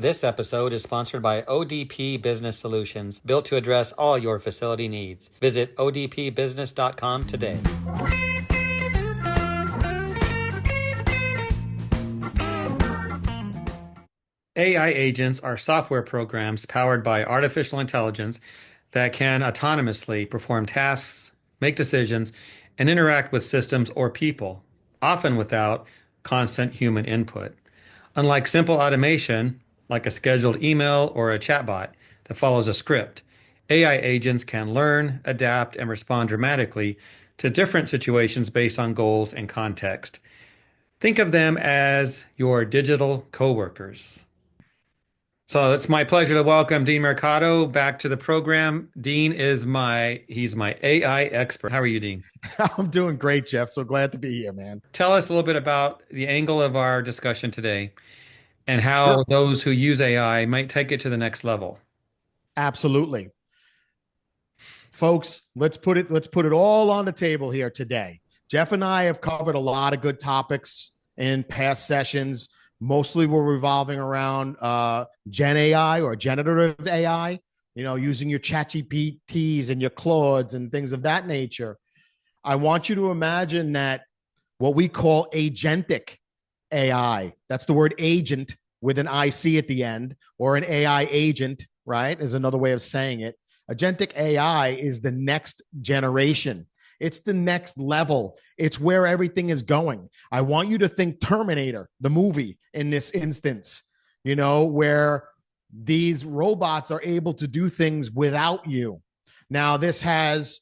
This episode is sponsored by ODP Business Solutions, built to address all your facility needs. Visit odpbusiness.com today. AI agents are software programs powered by artificial intelligence that can autonomously perform tasks, make decisions, and interact with systems or people, often without constant human input. Unlike simple automation, like a scheduled email or a chatbot that follows a script, AI agents can learn, adapt, and respond dramatically to different situations based on goals and context. Think of them as your digital coworkers. So it's my pleasure to welcome Dean Mercado back to the program. Dean is he's my AI expert. How are you, Dean? I'm doing great, Jeff. So glad to be here, man. Tell us a little bit about the angle of our discussion today and how those who use AI might take it to the next level. Absolutely. Folks, let's put it all on the table here today. Jeff and I have covered a lot of good topics in past sessions. Mostly we're revolving around Gen AI or generative AI, using your ChatGPTs and your Claudes and things of that nature. I want you to imagine that what we call agentic AI, that's the word agent with an IC at the end, or an AI agent, right, is another way of saying it. Agentic AI is the next generation. It's the next level. It's where everything is going. I want you to think Terminator, the movie in this instance, where these robots are able to do things without you. Now, this has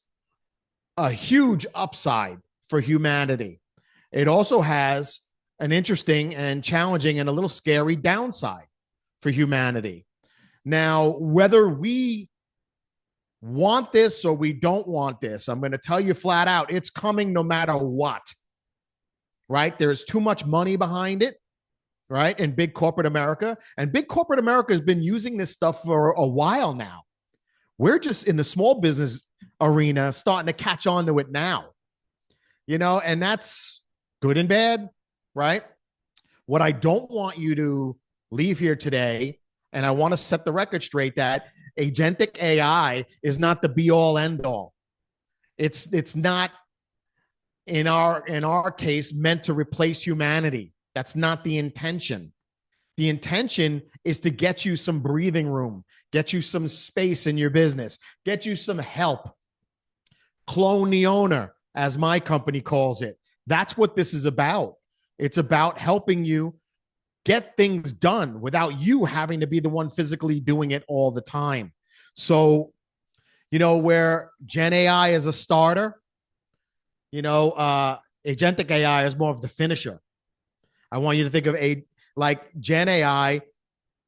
a huge upside for humanity. It also has an interesting and challenging and a little scary downside for humanity. Now, whether we want this or we don't want this, I'm going to tell you flat out, it's coming no matter what, right? There's too much money behind it, right? In big corporate America. And big corporate America has been using this stuff for a while now. We're just in the small business arena starting to catch on to it now, and that's good and bad, right? What I don't want you to leave here today, and I want to set the record straight, that agentic AI is not the be all end all. It's not in our case meant to replace humanity. That's not the intention. The intention is to get you some breathing room, get you some space in your business, get you some help. Clone the owner, as my company calls it. That's what this is about. It's about helping you get things done without you having to be the one physically doing it all the time. So, where Gen AI is a starter, agentic AI is more of the finisher. I want you to think of like Gen AI,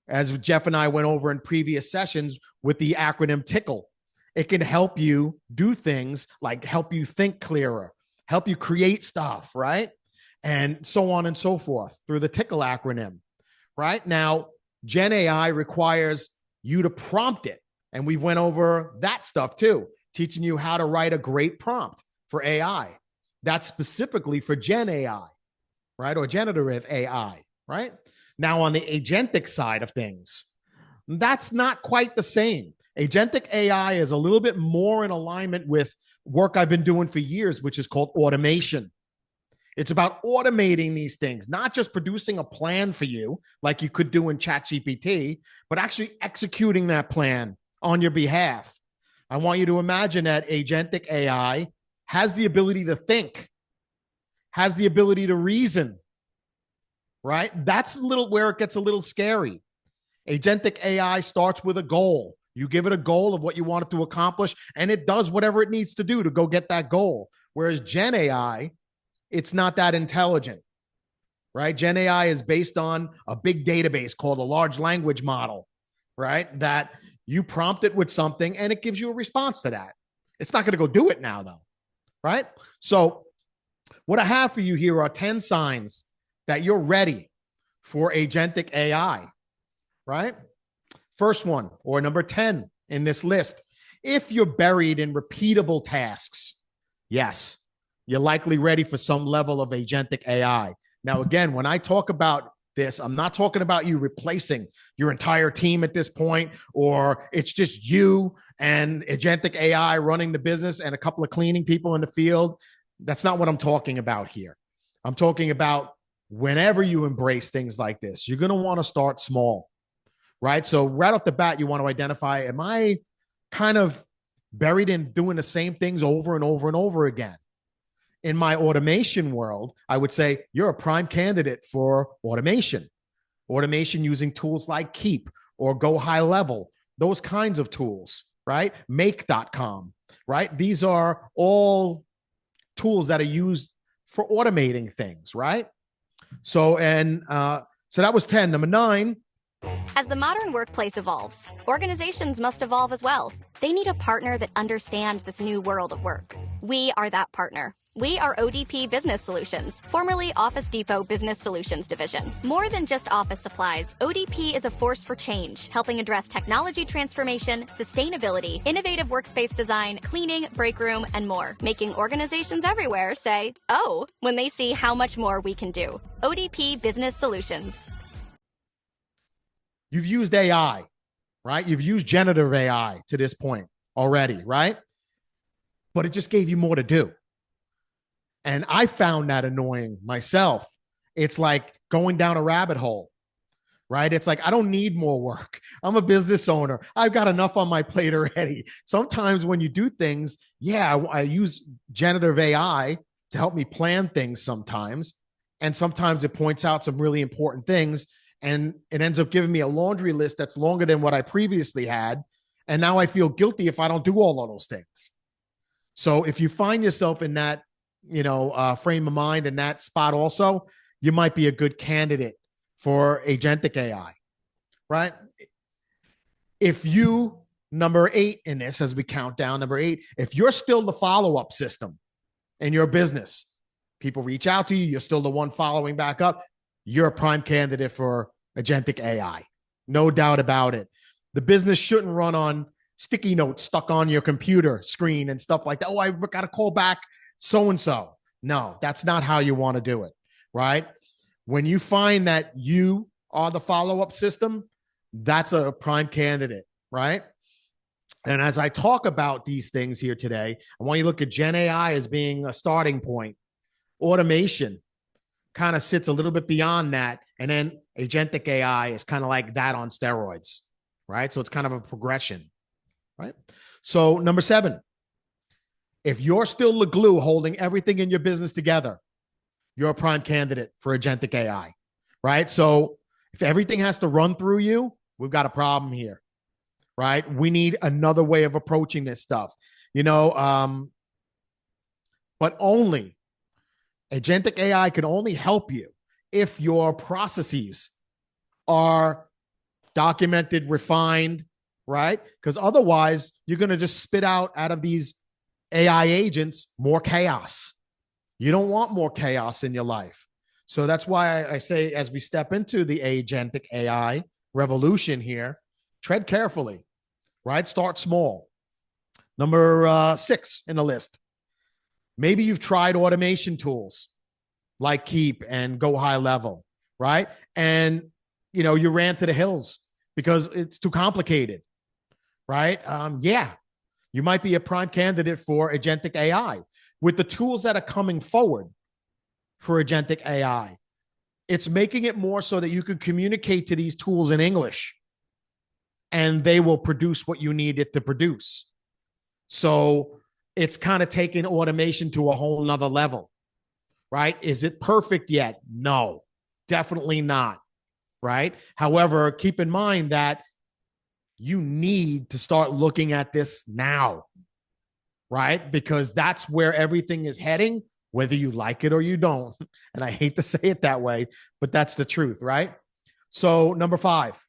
as Jeff and I went over in previous sessions with the acronym TICKLE. It can help you do things like help you think clearer, help you create stuff, right? And so on and so forth through the TICKLE acronym, right? Now, Gen AI requires you to prompt it. And we went over that stuff too, teaching you how to write a great prompt for AI. That's specifically for Gen AI, right? Or generative AI, right? Now, on the agentic side of things, that's not quite the same. Agentic AI is a little bit more in alignment with work I've been doing for years, which is called automation. It's about automating these things, not just producing a plan for you like you could do in ChatGPT, but actually executing that plan on your behalf. I want you to imagine that agentic AI has the ability to think, has the ability to reason, right? That's a little where it gets a little scary. Agentic AI starts with a goal. You give it a goal of what you want it to accomplish, and it does whatever it needs to do to go get that goal. Whereas Gen AI, it's not that intelligent, right? Gen AI is based on a big database called a large language model, right? That you prompt it with something and it gives you a response to that. It's not going to go do it now, though, right? So what I have for you here are 10 signs that you're ready for agentic AI, right? First one, or number 10 in this list, if you're buried in repeatable tasks, yes, you're likely ready for some level of agentic AI. Now, again, when I talk about this. I'm not talking about you replacing your entire team at this point, or it's just you and Agentic AI running the business and a couple of cleaning people in the field. That's not what I'm talking about here. I'm talking about whenever you embrace things like this, you're going to want to start small, right? So right off the bat, you want to identify, am I kind of buried in doing the same things over and over and over again? In my automation world, I would say you're a prime candidate for automation using tools like Keep or Go High Level, those kinds of tools, right? Make.com, right? These are all tools that are used for automating things, right? So that was 10. Number 9. As the modern workplace evolves, organizations must evolve as well. They need a partner that understands this new world of work. We are that partner. We are ODP Business Solutions, formerly Office Depot Business Solutions Division. More than just office supplies, ODP is a force for change, helping address technology transformation, sustainability, innovative workspace design, cleaning, break room, and more, making organizations everywhere say, oh, when they see how much more we can do. ODP Business Solutions. You've used AI, right? You've used generative AI to this point already, right? But it just gave you more to do. And I found that annoying myself. It's like going down a rabbit hole, right? It's like, I don't need more work. I'm a business owner. I've got enough on my plate already. Sometimes when you do things, I use generative AI to help me plan things sometimes. And sometimes it points out some really important things. And it ends up giving me a laundry list that's longer than what I previously had. And now I feel guilty if I don't do all of those things. So if you find yourself in that, frame of mind and that spot also, you might be a good candidate for Agentic AI, right? If you, number 8 in this, as we count down, number 8, if you're still the follow-up system in your business, people reach out to you, you're still the one following back up, you're a prime candidate for Agentic AI. No doubt about it. The business shouldn't run on sticky notes stuck on your computer screen and stuff like that. Oh, I got to call back so-and-so. No, that's not how you want to do it, right? When you find that you are the follow-up system, that's a prime candidate, right? And as I talk about these things here today, I want you to look at Gen AI as being a starting point. Automation kind of sits a little bit beyond that. And then Agentic AI is kind of like that on steroids, right? So it's kind of a progression, right? So number 7, if you're still the glue holding everything in your business together, you're a prime candidate for Agentic AI, right? So if everything has to run through you, we've got a problem here, right? We need another way of approaching this stuff, but only Agentic AI can only help you if your processes are documented, refined, right? Because otherwise, you're going to just spit out of these AI agents more chaos. You don't want more chaos in your life. So that's why I say, as we step into the Agentic AI revolution here, tread carefully, right? Start small. Number 6 in the list. Maybe you've tried automation tools like Keep and Go High Level, right? And, you ran to the hills because it's too complicated, right? You might be a prime candidate for Agentic AI. With the tools that are coming forward for Agentic AI, it's making it more so that you can communicate to these tools in English and they will produce what you need it to produce. So it's kind of taking automation to a whole nother level, right? Is it perfect yet? No, definitely not, right? However, keep in mind that you need to start looking at this now, right? Because that's where everything is heading, whether you like it or you don't. And I hate to say it that way, but that's the truth, right? So number 5,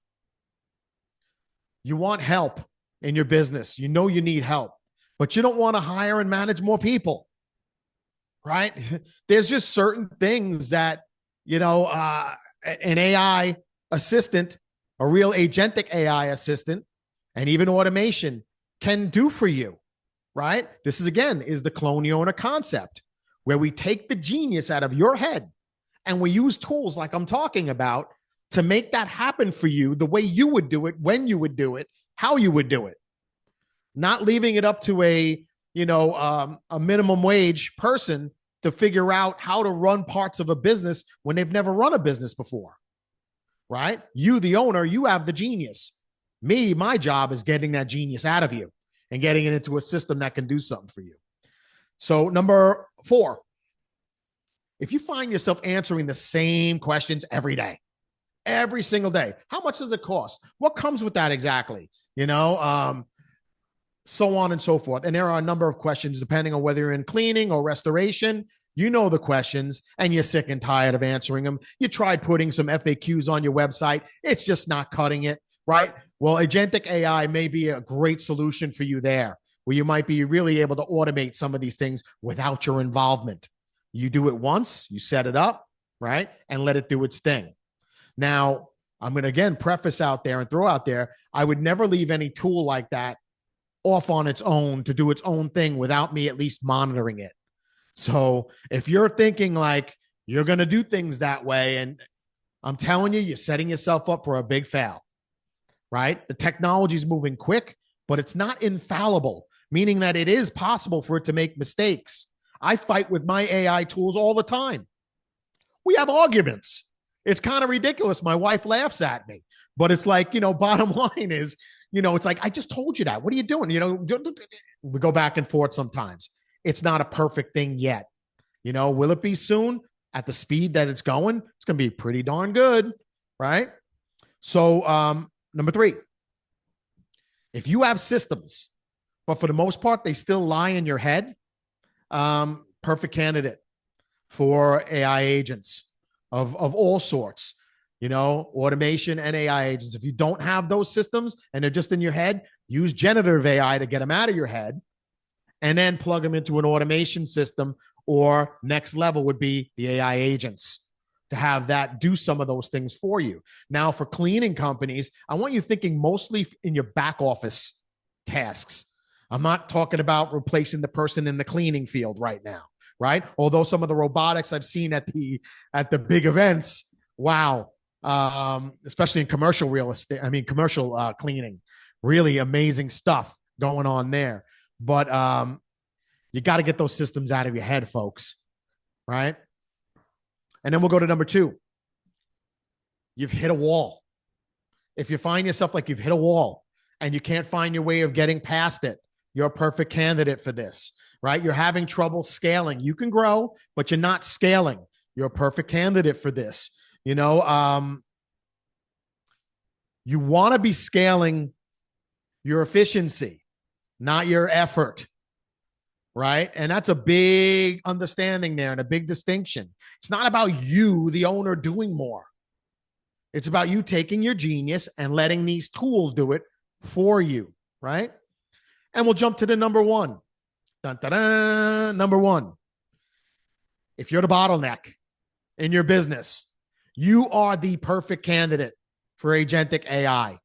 you want help in your business. You know you need help, but you don't want to hire and manage more people, right? There's just certain things that, an AI assistant, a real Agentic AI assistant, and even automation can do for you, right? This is the clone owner concept, where we take the genius out of your head And we use tools like I'm talking about to make that happen for you the way you would do it, when you would do it, how you would do it. Not leaving it up to a minimum wage person to figure out how to run parts of a business when they've never run a business before, right? You, the owner, you have the genius. Me, my job is getting that genius out of you and getting it into a system that can do something for you. So number 4, if you find yourself answering the same questions every day, every single day, how much does it cost? What comes with that exactly? So on and so forth. And there are a number of questions depending on whether you're in cleaning or restoration. You know the questions and you're sick and tired of answering them. You tried putting some FAQs on your website. It's just not cutting it, right? Well, Agentic AI may be a great solution for you there, where you might be really able to automate some of these things without your involvement. You do it once, you set it up, right? And let it do its thing. Now, I'm going to again preface out there and throw out there, I would never leave any tool like that off on its own to do its own thing without me at least monitoring it. So if you're thinking like you're going to do things that way, and I'm telling you, you're setting yourself up for a big fail, right? The technology is moving quick, but it's not infallible, meaning that it is possible for it to make mistakes. I fight with my AI tools all the time. We have arguments. It's kind of ridiculous. My wife laughs at me, but it's like, bottom line is, it's like, I just told you that. What are you doing? We go back and forth sometimes. It's not a perfect thing yet. Will it be soon at the speed that it's going? It's going to be pretty darn good, right? So number 3, if you have systems, but for the most part, they still lie in your head, perfect candidate for AI agents of all sorts. Automation and AI agents. If you don't have those systems and they're just in your head, use generative AI to get them out of your head and then plug them into an automation system, or next level would be the AI agents to have that do some of those things for you. Now, for cleaning companies, I want you thinking mostly in your back office tasks. I'm not talking about replacing the person in the cleaning field right now, right? Although some of the robotics I've seen at the big events, wow. Especially in commercial real estate, commercial cleaning, really amazing stuff going on there. But you got to get those systems out of your head, folks, right? And then we'll go to number 2. You've hit a wall. If you find yourself like you've hit a wall and you can't find your way of getting past it, you're a perfect candidate for this, right? You're having trouble scaling. You can grow, but you're not scaling. You're a perfect candidate for this. You want to be scaling your efficiency, not your effort, right? And that's a big understanding there and a big distinction. It's not about you, the owner, doing more. It's about you taking your genius and letting these tools do it for you, right? And we'll jump to the number 1. Dun, dun, dun. Number 1, if you're the bottleneck in your business, you are the perfect candidate for Agentic AI,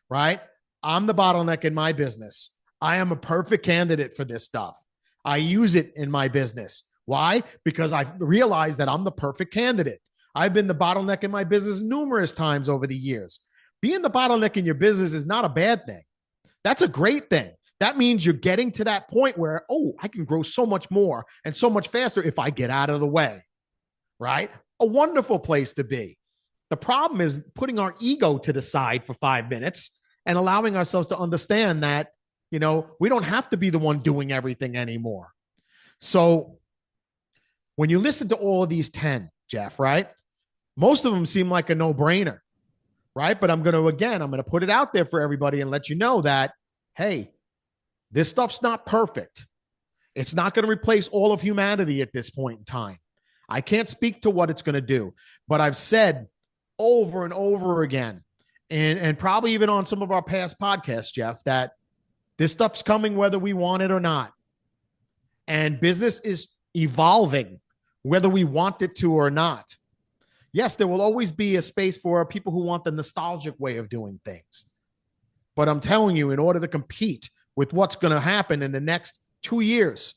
right? I'm the bottleneck in my business. I am a perfect candidate for this stuff. I use it in my business. Why? Because I've realized that I'm the perfect candidate. I've been the bottleneck in my business numerous times over the years. Being the bottleneck in your business is not a bad thing. That's a great thing. That means you're getting to that point where, I can grow so much more and so much faster if I get out of the way, right? A wonderful place to be. The problem is putting our ego to the side for 5 minutes and allowing ourselves to understand that, we don't have to be the one doing everything anymore. So when you listen to all of these 10, Jeff, right? Most of them seem like a no-brainer, right? But I'm going to put it out there for everybody and let you know that, hey, this stuff's not perfect. It's not going to replace all of humanity at this point in time. I can't speak to what it's going to do, but I've said over and over again, and probably even on some of our past podcasts, Jeff, that this stuff's coming whether we want it or not. And business is evolving whether we want it to or not. Yes, there will always be a space for people who want the nostalgic way of doing things. But I'm telling you, in order to compete with what's going to happen in the next 2 years,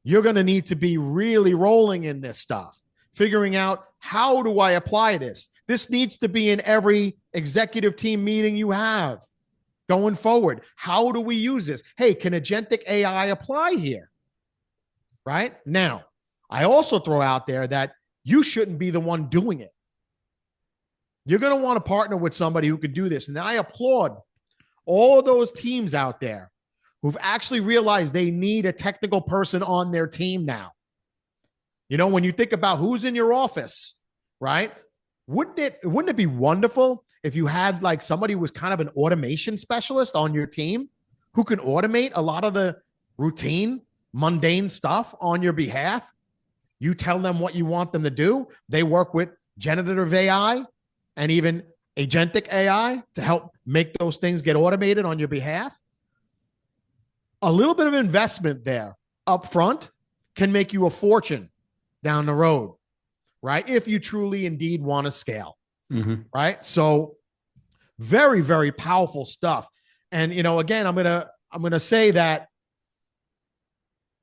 you're going to need to be really rolling in this stuff. figuring out, how do I apply this? This needs to be in every executive team meeting you have going forward. How do we use this? Hey, can Agentic AI apply here? Right? Now, I also throw out there that you shouldn't be the one doing it. You're going to want to partner with somebody who can do this. And I applaud all those teams out there who've actually realized they need a technical person on their team now. You know, when you think about who's in your office, right? Wouldn't it be wonderful if you had like somebody who was kind of an automation specialist on your team who can automate a lot of the routine, mundane stuff on your behalf? You tell them what you want them to do. They work with generative AI and even agentic AI to help make those things get automated on your behalf. A little bit of investment there up front can make you a fortune down the road, right? If you truly indeed want to scale, right? So very, very powerful stuff. And, you know, again, I'm going to say that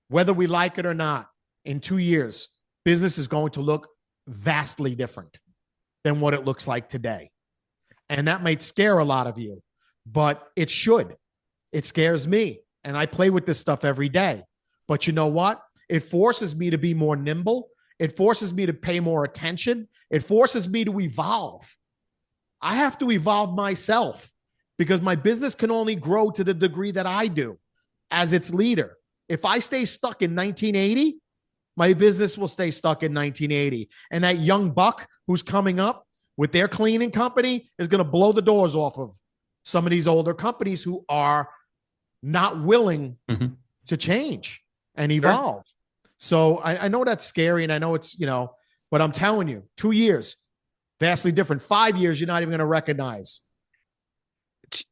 whether we like it or not, in 2 years, business is going to look vastly different than what it looks like today. And that might scare a lot of you, but it should. It scares me. And I play with this stuff every day. But you know what? It forces me to be more nimble. It forces me to pay more attention. It forces me to evolve. I have to evolve myself because my business can only grow to the degree that I do as its leader. If I stay stuck in 1980, my business will stay stuck in 1980. And that young buck who's coming up with their cleaning company is going to blow the doors off of some of these older companies who are not willing to change and evolve. Sure. So I know that's scary and I know it's, you know, but I'm telling you, 2 years, vastly different. 5 years, you're not even going to recognize.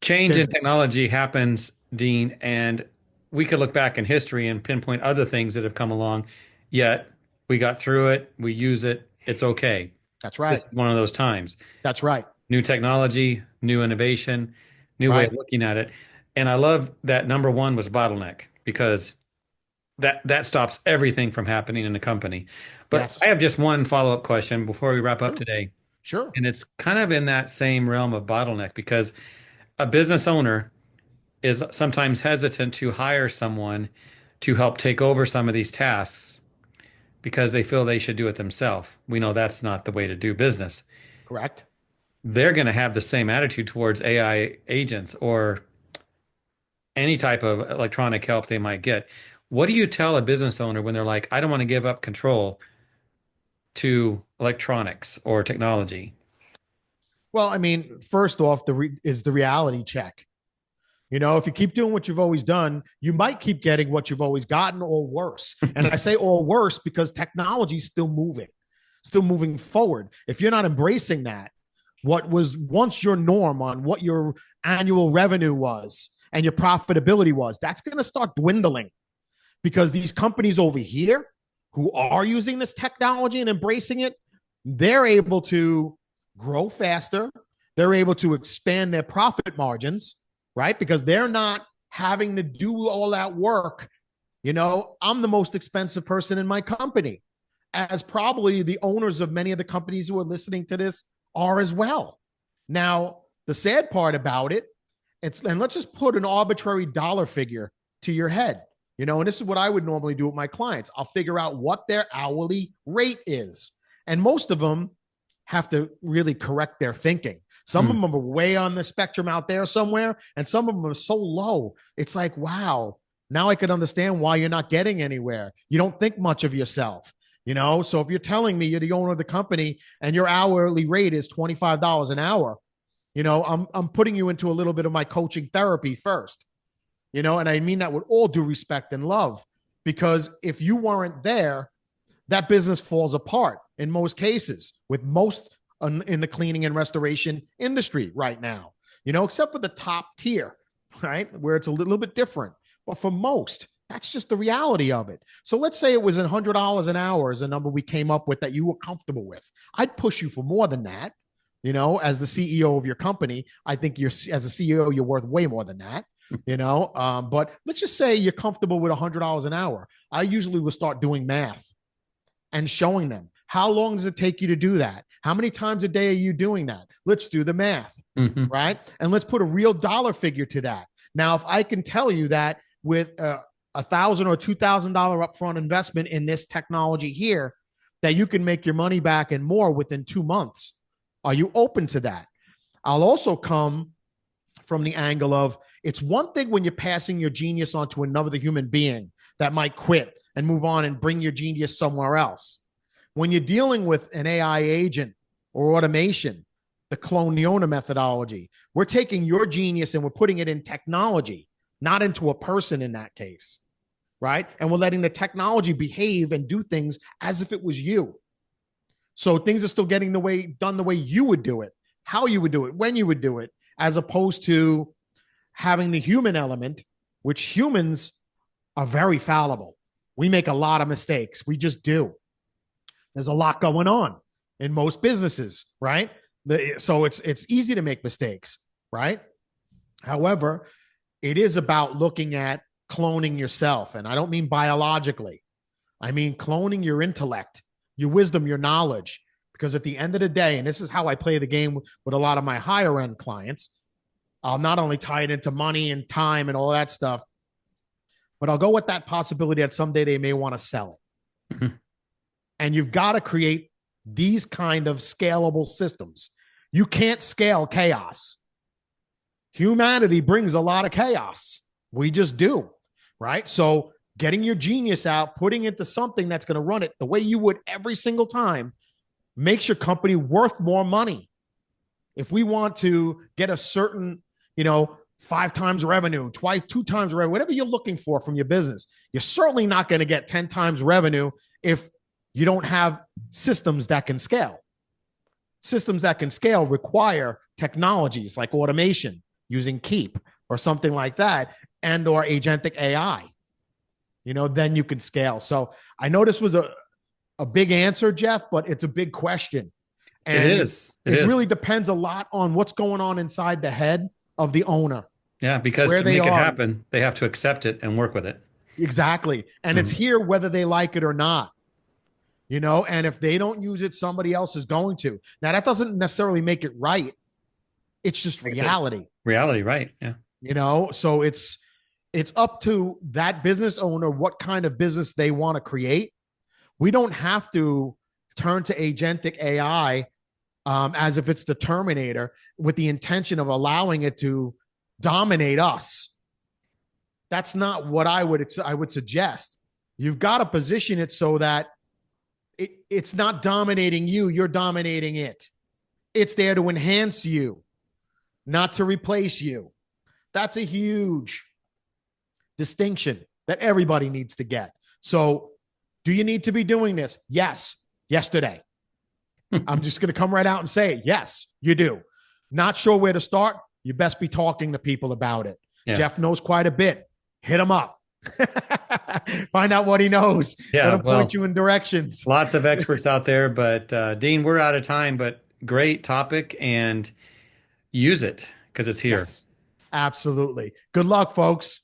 Change in technology happens, Dean, and we could look back in history and pinpoint other things that have come along, yet we got through it, we use it, it's okay. That's right. This is one of those times. That's right. New technology, new innovation, new way of looking at it. And I love that number one was bottleneck because that stops everything from happening in the company. But yes. I have just one follow-up question before we wrap up today. Sure. And it's kind of in that same realm of bottleneck because a business owner is sometimes hesitant to hire someone to help take over some of these tasks because they feel they should do it themselves. We know that's not the way to do business. Correct. They're going to have the same attitude towards AI agents or any type of electronic help they might get. What do you tell a business owner when they're like, I don't want to give up control to electronics or technology? Well, I mean, first off, is the reality check. You know, if you keep doing what you've always done, you might keep getting what you've always gotten or worse. And I say or worse because technology is still moving forward. If you're not embracing that, what was once your norm on what your annual revenue was and your profitability was, that's going to start dwindling because these companies over here who are using this technology and embracing it, they're able to grow faster. They're able to expand their profit margins, right? Because they're not having to do all that work. You know, I'm the most expensive person in my company, as probably the owners of many of the companies who are listening to this are as well. Now, the sad part about it, and let's just put an arbitrary dollar figure to your head, you know, and this is what I would normally do with my clients. I'll figure out what their hourly rate is. And most of them have to really correct their thinking. Some of them are way on the spectrum out there somewhere, and some of them are so low. It's like, wow, now I could understand why you're not getting anywhere. You don't think much of yourself, you know? So if you're telling me you're the owner of the company and your hourly rate is $25 an hour, you know, I'm putting you into a little bit of my coaching therapy first, you know, and I mean that with all due respect and love, because if you weren't there, that business falls apart in most cases with most in the cleaning and restoration industry right now, you know, except for the top tier, right? Where it's a little bit different. But for most, that's just the reality of it. So let's say it was $100 an hour is a number we came up with that you were comfortable with. I'd push you for more than that. You know, as the CEO of your company, I think as a CEO, you're worth way more than that, you know, but let's just say you're comfortable with $100 an hour. I usually will start doing math and showing them How long does it take you to do that? How many times a day are you doing that? Let's do the math, right? And let's put a real dollar figure to that. Now, if I can tell you that with $1,000 or $2,000 upfront investment in this technology here, that you can make your money back and more within 2 months, are you open to that? I'll also come from the angle of, it's one thing when you're passing your genius on to another human being that might quit and move on and bring your genius somewhere else. When you're dealing with an AI agent or automation, the clone the owner methodology, we're taking your genius and we're putting it in technology, not into a person in that case, right? And we're letting the technology behave and do things as if it was you. So things are still getting done the way you would do it, how you would do it, when you would do it, as opposed to having the human element, which humans are very fallible. We make a lot of mistakes. We just do. There's a lot going on in most businesses, right? So it's easy to make mistakes, right? However, it is about looking at cloning yourself. And I don't mean biologically. I mean cloning your intellect, your wisdom, your knowledge. Because at the end of the day, and this is how I play the game with a lot of my higher end clients, I'll not only tie it into money and time and all that stuff, but I'll go with that possibility that someday they may want to sell it. And you've got to create these kind of scalable systems. You can't scale chaos. Humanity brings a lot of chaos. We just do, right? So getting your genius out, putting it into something that's going to run it the way you would every single time makes your company worth more money. If we want to get a certain, 5 times revenue, 2 times revenue, whatever you're looking for from your business, you're certainly not going to get 10 times revenue if you don't have systems that can scale. Systems that can scale require technologies like automation using Keep or something like that, and or agentic AI. Then you can scale. So I know this was a big answer, Jeff, but it's a big question. And it is. It really depends a lot on what's going on inside the head of the owner. Yeah, because to make it happen, they have to accept it and work with it. Exactly. And it's here whether they like it or not. And if they don't use it, somebody else is going to. Now, that doesn't necessarily make it right. It's just reality. Reality, right. Yeah. So it's up to that business owner what kind of business they want to create. We don't have to turn to agentic AI as if it's the Terminator with the intention of allowing it to dominate us. That's not what I would suggest. You've got to position it so that it's not dominating you, you're dominating it. It's there to enhance you, not to replace you. That's a huge distinction that everybody needs to get. So, do you need to be doing this? Yes. Yesterday. I'm just going to come right out and say, yes, you do. Not sure where to start? You best be talking to people about it. Yeah. Jeff knows quite a bit. Hit him up. Find out what he knows. Yeah, let him point you in directions. Lots of experts out there, but Dean, we're out of time, but great topic, and use it because it's here. Yes, absolutely. Good luck, folks.